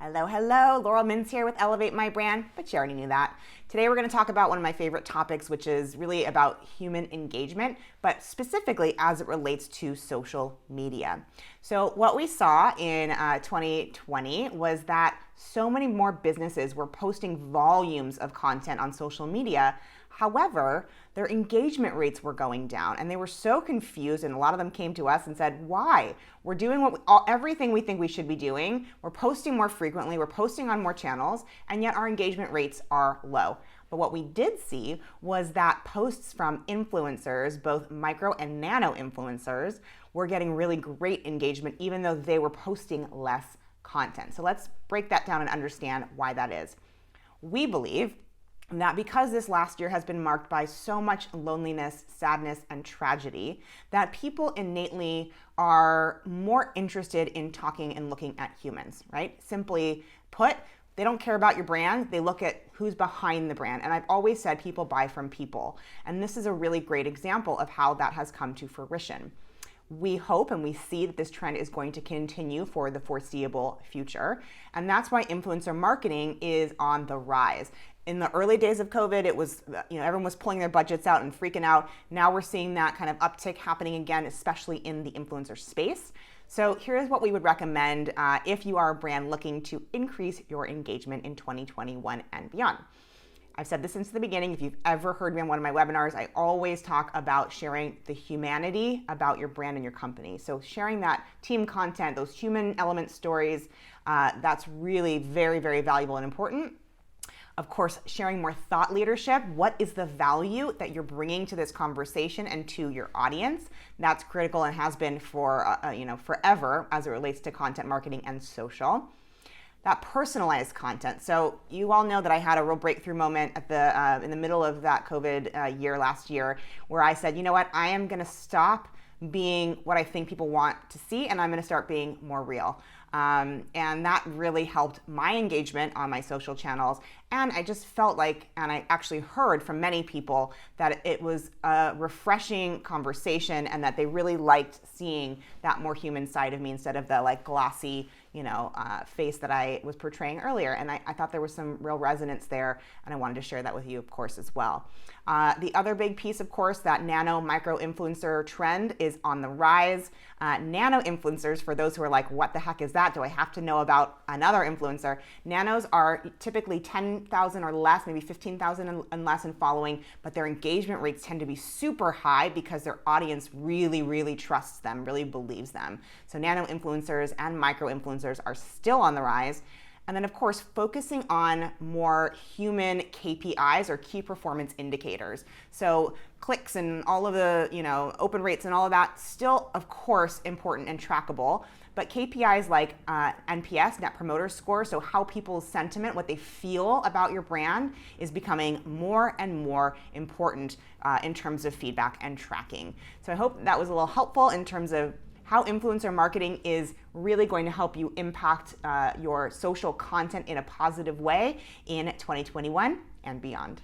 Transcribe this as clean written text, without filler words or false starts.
Hello, hello. Laurel Mintz here with Elevate My Brand, but you already knew that. Today we're going to talk about one of my favorite topics, which is really about human engagement, but specifically as it relates to social media. So what we saw in 2020 was that so many more businesses were posting volumes of content on social media. However, their engagement rates were going down and they were so confused, and a lot of them came to us and said, why? We're doing everything we think we should be doing. We're posting more frequently, we're posting on more channels, and yet our engagement rates are low. But what we did see was that posts from influencers, both micro and nano influencers, were getting really great engagement even though they were posting less content. So let's break that down and understand why that is. We believe that because this last year has been marked by so much loneliness, sadness, and tragedy, that people innately are more interested in talking and looking at humans, right? Simply put, they don't care about your brand, they look at who's behind the brand. And I've always said people buy from people. And this is a really great example of how that has come to fruition. We hope and we see that this trend is going to continue for the foreseeable future. And that's why influencer marketing is on the rise. In the early days of COVID, it was, everyone was pulling their budgets out and freaking out. Now we're seeing that kind of uptick happening again, especially in the influencer space. So here's what we would recommend if you are a brand looking to increase your engagement in 2021 and beyond. I've said this since the beginning. If you've ever heard me on one of my webinars, I always talk about sharing the humanity about your brand and your company. So sharing that team content, those human element stories, that's really very, very valuable and important. Of course, sharing more thought leadership. What is the value that you're bringing to this conversation and to your audience? That's critical and has been for forever as it relates to content marketing and social. That personalized content. So you all know that I had a real breakthrough moment at in the middle of that COVID year last year, where I said, you know what, I am going to stop being what I think people want to see, and I'm going to start being more real. And that really helped my engagement on my social channels. And I just felt like, and I actually heard from many people, that it was a refreshing conversation and that they really liked seeing that more human side of me instead of the glossy, face that I was portraying earlier. And I thought there was some real resonance there, and I wanted to share that with you, of course, as well. The other big piece, of course, that nano micro influencer trend is on the rise. Nano influencers, for those who are like, what the heck is that? Do I have to know about another influencer? Nanos are typically 10,000 or less, maybe 15,000 and less in following, but their engagement rates tend to be super high because their audience really, really trusts them, really believes them. So nano influencers and micro influencers are still on the rise. And then, of course, focusing on more human KPIs or key performance indicators. So clicks and all of the, open rates and all of that, still, of course, important and trackable. But KPIs like NPS, Net Promoter Score, so how people's sentiment, what they feel about your brand, is becoming more and more important in terms of feedback and tracking. So I hope that was a little helpful in terms of how influencer marketing is really going to help you impact your social content in a positive way in 2021 and beyond.